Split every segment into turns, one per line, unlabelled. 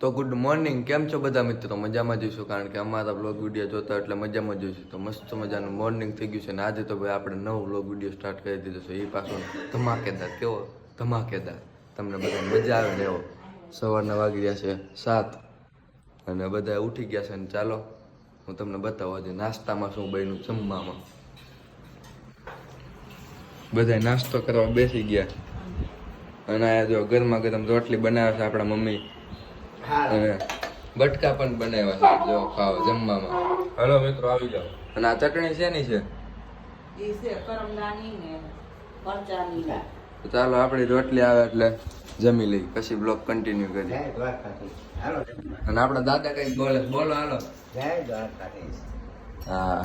તો good morning, કેમ છો બધા મિત્રો? મજામાં જઈશું, કારણ કે અમારા બ્લોગ વિડીયો જોતા એટલે મજામાં જઈશું. તો મસ્ત મજાનું મોર્નિંગ થઈ ગયું છે ને આજે તો ભાઈ આપણે નવો બ્લોગ વિડીયો સ્ટાર્ટ કરી દીધો છે. એ પાછો ધમાકેદાર, કેવો ધમાકેદાર, તમને બધા મજા આવે ને એવો. સવારના વાગી ગયા છે 7 અને બધા ઉઠી ગયા છે. ને ચાલો હું તમને બતાવું આજે નાસ્તામાં શું બન્યું. જમવામાં બધા નાસ્તો કરવા બેસી ગયા અને આ જો ગરમા ગરમ રોટલી બનાવે છે આપણા મમ્મી અને બટકા પણ બનાવ્યા છે જો ખાવા જમવામાં. હલો મિત્રો આવી જાઓ. અને આ ચટણી શેની છે? તો ચાલો આપણી રોટલી આવે એટલે જમી લઈ, પછી બ્લોગ કન્ટિન્યુ કરીએ. અને આપણા દાદા કઈ બોલે, બોલો હાલો. હા,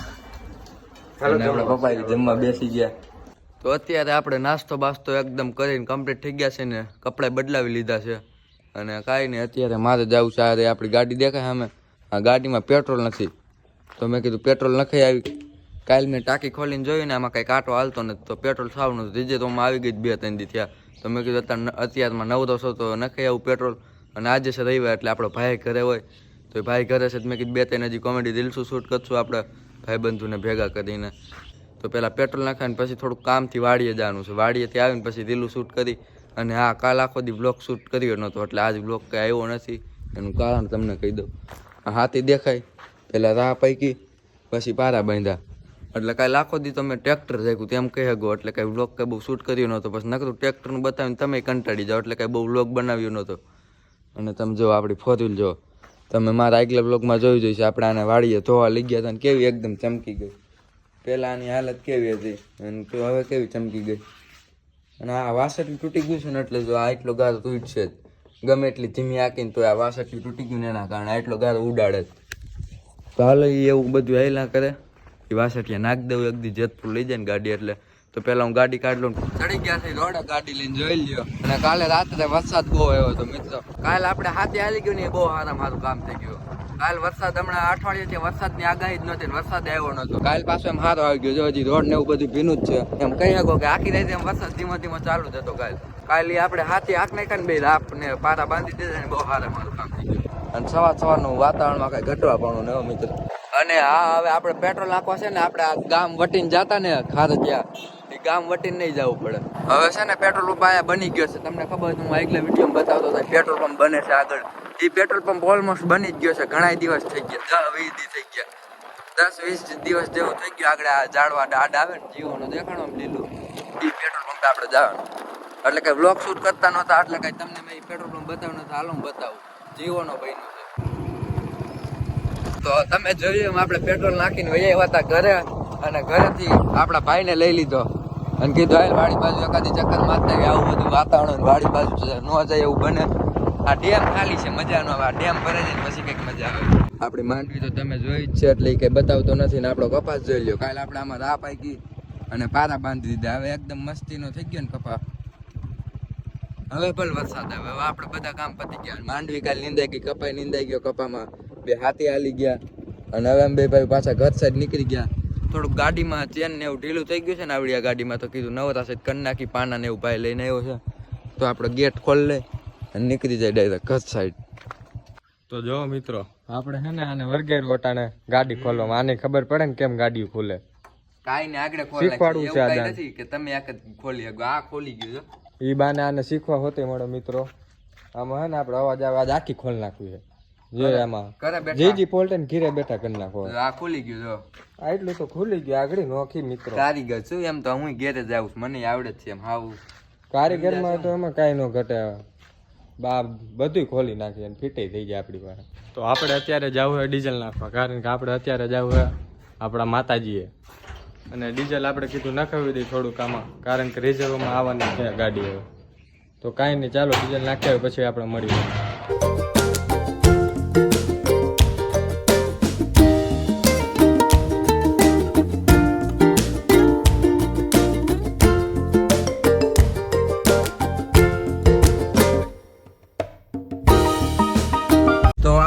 અને આપણા પપ્પા જમવા બેસી ગયા. તો અત્યારે આપણે નાસ્તો બાસ્તો એકદમ કરીને કમ્પ્લીટ થઈ ગયા છે ને કપડાં બદલાવી લીધા છે. અને કાંઈ નહીં, અત્યારે મારે જવું છે. અરે આપણી ગાડી દેખાય સામે, આ ગાડીમાં પેટ્રોલ નથી. તો મેં કીધું પેટ્રોલ નખાઈ આવી. કાલે મેં ટાંકી ખોલીને જોયું ને આમાં કંઈ કાંટો હાલતો નથી, તો પેટ્રોલ સાવ નથી. રીજે તો આવી ગઈ 2-3 દી થયા. તો મેં કીધું અત્યારમાં નવરો છો તો નખાઈ આવું પેટ્રોલ. અને આજે છે રવિવાર એટલે આપણો ભાઈ ઘરે હોય, તો એ ભાઈ ઘરે છે. મેં કીધું 2-3 હજી કોમેડી રીલ્સું શૂટ કરશું આપણે ભાઈબંધુને ભેગા કરીને. તો પહેલાં પેટ્રોલ નાખાઈને પછી થોડુંક કામથી વાડીએ જવાનું છે. વાડીએથી આવીને પછી રીલું શૂટ કરી. અને હા, કાલ આખો દી બ્લોગ શૂટ કર્યો નહોતો એટલે આજ બ્લોગ કંઈ આવ્યો નથી. એનું કારણ તમને કહી દઉં. હાથી દેખાય, પહેલાં રાહ પૈકી, પછી પારા બાંધ્યા. એટલે કાલે આખો દી તમે ટ્રેક્ટર જાગ્યું તેમ કહી શકો. એટલે કાંઈ બ્લોગ કંઈ બહુ શૂટ કર્યો નહોતો. પછી નકરું ટ્રેક્ટરનું બતાવીને તમે કંટાળી જાઓ એટલે કાંઈ બહુ બ્લોગ બનાવ્યો નહોતો. અને તમે જો આપણી ફોર વ્હીલ જો, તમે મારા આગલા બ્લોગમાં જોઈ જોઈશે. આપણે આને વાડીએ ધોવા લઈ ગયા હતા ને કેવી એકદમ ચમકી ગઈ. પહેલાં આની હાલત કેવી હતી અને હવે કેવી ચમકી ગઈ. અને આ વાસળી તૂટી ગયું છે ને એટલે જો આ એટલો ગારો તૂટશે જ. ગમે એટલી ધીમી આંકીને તો આ વાસળી તૂટી ગયું ને એના કારણે આટલો ગારો ઉડાડે જ. તો હાલ એવું બધું હેલા કરે એ વાસળિયા નાખ દઉં એક દી જેતપુર લઈ જાય ને ગાડી. એટલે તો પહેલાં હું ગાડી કાઢ લઉં. ચડી ગયા છે રોડા, ગાડી લઈને જોઈ લ્યો. અને કાલે રાત્રે વરસાદ બહુ આવ્યો હતો મિત્રો. કાલે આપણે હાથે હાલી ગયું ને એ બહુ સારું કામ થઈ ગયું. કાલ વરસાદ હમણાં અઠવાડિયેથી વરસાદની આગાહી જ નહોતી, વરસાદ આવ્યો નહોતો. કાલ પાછો એમ સારો આવી ગયો. જો હજી રોડ ને એવું બધું ભીનું જ છે. એમ કહી શકો કે આખી રાતે એમ વરસાદ ધીમો ધીમો ચાલુ જ હતો. કાલે આપણે હાથી આંખ નાખ્યા ને બે રાપ ને પારા બાંધી દીધા ને બહુ સારું કામ થઈ ગયું. અને સવારનું વાતાવરણમાં કઈ ઘટવા પણ ન મિત્ર. અને હા, હવે આપણે પેટ્રોલ નાખવા છે ને આપણે આ ગામ વટીને જતા ને ખારજિયા, એ ગામ વટીને નહીં જવું પડે. હવે છે ને પેટ્રોલ પંપ આયા બની ગયો છે. તમને ખબર છે, હું આગલા વિડીયોમાં બતાવતો હતો પેટ્રોલ પંપ બને છે આગળ. એ પેટ્રોલ પંપ ઓલમોસ્ટ બની જ ગયો છે. ઘણા દિવસ થઈ ગયા, 10-20 દી થઈ ગયા, 10-20 દિવસ જેવું થઈ ગયું. આગળ આ ઝાડવા ડાડ આવે ને જીવોનો દેખાણો લીલું, એ પેટ્રોલ પંપે આપણે જવાનું. એટલે કઈ વ્લોગ શૂટ કરતા નહોતા એટલે કઈ તમને મેં પેટ્રોલ પંપ બતાવ્યું નથી. હાલો હું બતાવું. જીવોનો બન્યો છે. તો તમે જોયું એમ આપણે પેટ્રોલ નાખીને વયા હતા ઘરે. અને ઘરેથી આપણા ભાઈને લઈ લીધો અને કીધું હાલ વાડી બાજુ એકાદી ચક્કર મારતા કે આવું બધું વાતાવરણ વાડી બાજુ ન જાય એવું બને. આ ડેમ ખાલી છે, મજા ન આવે. આ ડેમ ભરે જાય પછી કંઈક મજા આવે. આપણી માંડવી તો તમે જોઈ જ છે એટલે એ કંઈ બતાવતો નથી. ને આપણો કપાસ જોઈ લ્યો. કાલે આપણે આમાં રાહ પાકી અને પારા બાંધી દીધા. હવે એકદમ મસ્તીનો થઈ ગયો ને કપા. હવે પણ વરસાદ આવે. હવે આપણે બધા કામ પતી ગયા. માંડવી કાલે નીંદાઈ ગઈ, કપાઈ નીંદાઈ ગયો. કપામાં બે હાથી હાલી ગયા. અને હવે એમ બે ભાઈ પાછા ઘર સાઈડ નીકળી ગયા. થોડુંક ગાડીમાં ચેન ને એવું ઢીલું થઈ ગયું છે ને આવડી આ ગાડીમાં. તો કીધું નવરા સાઈડ કરી નાખી. પાના ને એવું ભાઈ લઈને આવ્યો છે તો આપણે ગેટ ખોલી લે અને નીકળી જાય ડાયરેક્ટ ઘર સાઈડ.
તો જો મિત્રો, આપણે છે ને આને વરગેર વટાણે ગાડી ખોલવામાં આને ખબર પડે ને કેમ ગાડી ખોલે.
કાઈ ને આગળ ખોલી
શીખવાડવું છે
એવું નથી કે તમે એક જ ખોલી શકો. આ ખોલી ગયું છે.
ઈ બાને આને શીખવા હોતે મળો મિત્રો. આમાં હે ને આપણે અવાજ આખી ખોલ નાખવી છે. જો આમાં જીજી પોલ્ટે ને ઘીરે બેઠા કરી નાખો.
આ ખોલી ગયું જો.
આ એટલું તો ખુલી ગયું. આગળ નોખી મિત્રો.
કારીગર છું એમ તો હું ઘેરે જ આવું છું. મને આવડે જ છે એમ. હાવ
કારીગરમાં તો એમાં કાંઈ ન ઘટે. બા બધું ખોલી નાખી અને ફિટે થઈ જાય આપણી પાસે. તો આપણે અત્યારે જવું હોય ડીઝલ નાખવા, કારણ કે આપણે અત્યારે જવું હોય આપણા માતાજીએ. અને ડીઝલ આપણે કીધું નાખાવી દઈએ થોડુંક આમાં, કારણ કે રિઝર્વમાં આવવાની છે ગાડી હવે. તો કાંઈ નહીં, ચાલો ડીઝલ નાખ્યા હોય પછી આપણે મળીએ.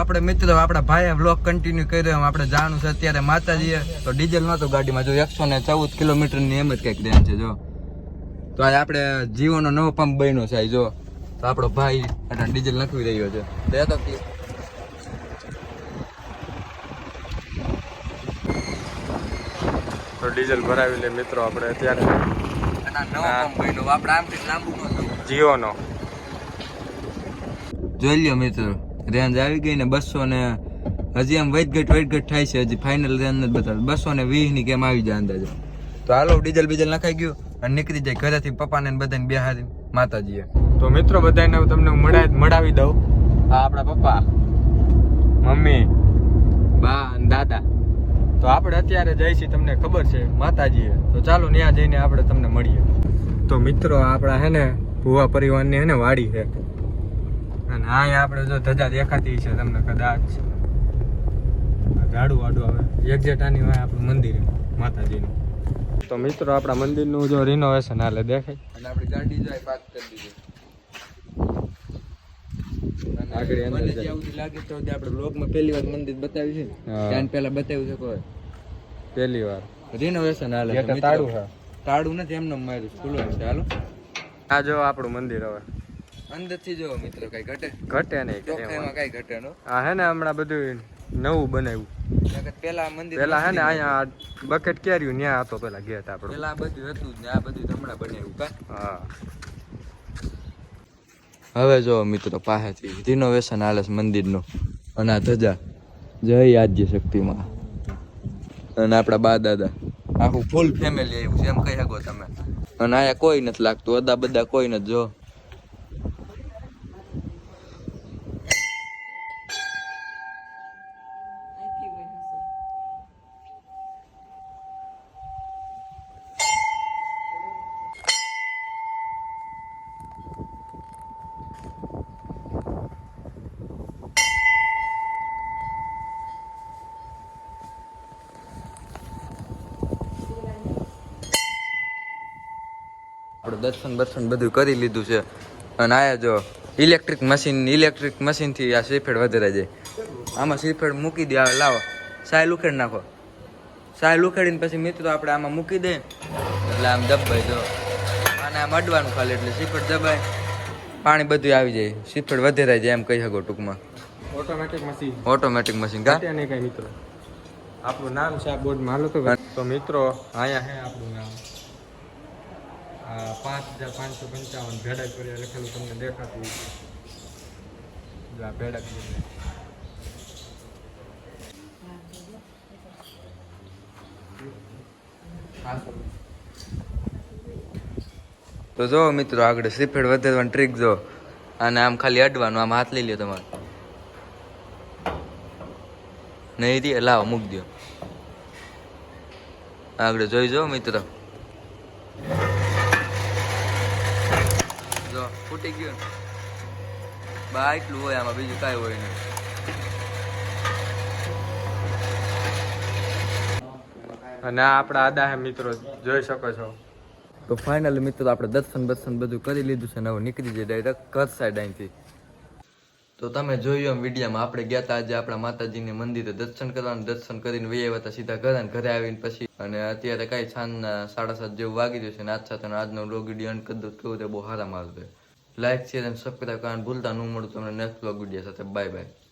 આપણે મિત્રો આપણા ભાઈએ વ્લોગ કન્ટિન્યુ કર્યો. આપણે જવાનું છે અત્યારે માતાજીએ. તો ડીઝલ નહોતું ગાડીમાં. જો 114 કિલોમીટરની એમ જ કંઈક રેન્જ છે. જો તો આ આપણે જીઓનો નવો પંપ બન્યો છે. જો તો તો આપણો ભાઈ અને ડીઝલ નાખવી રહ્યો છે દે તો
ડીઝલ ભરાવી લે મિત્રો આપણે અત્યારે જીઓનો
જોઈ લ્યો મિત્રો રેન્જ આવી ગઈ ને 200 ને હજી આમ વૈટ થાય છે હજી ફાઇનલ રેન્જ નથી બતાવે 220 ની કેમ આવી જાય અંદાજે તો હાલો ડીઝલ બીજલ નખાઈ ગયું અને નીકળી જાય ઘરેથી પપ્પાને ને બધાને બેહારી માતાજીએ
તો મિત્રો બધાને હું તમને મળાવી દઉં આ આપણા પપ્પા મમ્મી બા અને દાદા તો આપણે અત્યારે જઈ છીએ તમને ખબર છે માતાજીએ તો ચાલો ત્યાં જઈને આપણે તમને મળીએ તો મિત્રો આપણા હે ને ભુવા પરિવારની હે ને વાડી છે અને અહીંયા આપણે જો ધજા દેખાતી છે તમને કદાચ ઝાડુ વાડું આવે એક્ઝેક્ટ આની હોય આપણું મંદિર માતાજીનું તો મિત્રો આપણા મંદિરનું જો રિનોવેશન હાલે દેખાય
અને આપણી ગાડી જાય પાર્ક કરી દીધી
આગળ અંદર
મને જ્યાં સુધી લાગે તો આપણે બ્લોગમાં પહેલી વાર મંદિર બતાવ્યું છે ત્યાં પહેલા બતાવ્યું છે કોઈ
પહેલી વાર
રિનોવેશન હાલે છે
ગેટ તાળું છે
તાળું નથી એમને માર્યું ખુલ્લું છે હાલો
આ જો આપણું મંદિર હવે
અંદરથી જો મિત્રો કઈ ઘટે
નહીં
ચોખ્ખાઈમાં કઈ ઘટે નો
આ હે ને હમણાં બધું નવું બનાવ્યું
પેલા મંદિર
પેલા હે ને અહીંયા બકેટ કેર્યું ન્યા હતો પેલા ગેટ આપણો
પેલા આ બધું હતું જ ને આ બધું હમણાં બનાવ્યું કા
હા
હવે જો મિત્રો પાસેથી રિનોવેશન હાલે છે મંદિરનું અને આ ધજા જય આદ્ય શક્તિમાં અને આપણા બા દાદા આખું ફૂલ ફેમિલી આવ્યું છે એમ કહી શકો તમે અને અહીંયા કોઈ નથી લાગતું અદા બધા કોઈ નથી જો આપણે દર્શન બધું કરી લીધું છે અને આયા જો ઇલેક્ટ્રિક મશીનથી આ શ્રીફળ વધારે જાય આમાં શ્રીફળ મૂકી દે લાવો સાયલ ઉખેડી નાખો સાયલ ઉખેડીને પછી મિત્રો આપણે આમાં મૂકી દે એટલે આમ દબાઈ જો અને આમ અડવાનું ખાલી એટલે શ્રીફળ દબાય પાણી બધું આવી જાય શ્રીફળ વધારે જાય એમ કહી શકો ટૂંકમાં ઓટોમેટિક મશીન કા
નહીં કઈ મિત્રો આપણું નામ છે આ બોર્ડમાં હાલો તો મિત્રો અહીંયા હે આપણું નામ 5555 ભેડા કર્યા લખેલું તમને દેખાતું ભેડા
તો જો મિત્રો આગળ શ્રીફળ વધારવાની ટ્રીક જો અને આમ ખાલી અડવાનું આમ હાથ લઈ લ્યો તમારે નહીં રે લાવો મૂકી દો આગળ જોઈ જો મિત્રો જો ફૂટી ગયું બા એટલું હોય આમાં બીજું કાંઈ હોય નહીં
અને આ આપણા આદા હે મિત્રો જોઈ શકો છો
તો ફાઇનલી મિત્રો આપણે દર્શન બધું કરી લીધું છે ને હવે નીકળી જાય ડાયરેક્ટ ઘર સાઈડ અહીંથી તો તમે જોયું એમ વિડીયોમાં આપણે ગયા હતા આજે આપણા માતાજીને મંદિરે દર્શન કરવાનું દર્શન કરીને વહી આવ્યા હતા સીધા ઘરે આવીને પછી અને અત્યારે કાંઈ સાંજના 7:30 જેવું વાગી રહ્યું છે ને આજ સાથે આજનો વ્લોગ વિડીયો અંત કરી દઉં કેવું તે બહુ સારા મારું લાઈક શેર અને સબસ્ક્રાઈબ કરવાનું ભૂલતા ન મળું તમને નેક્સ્ટ વ્લોગ વિડીયો સાથે બાય બાય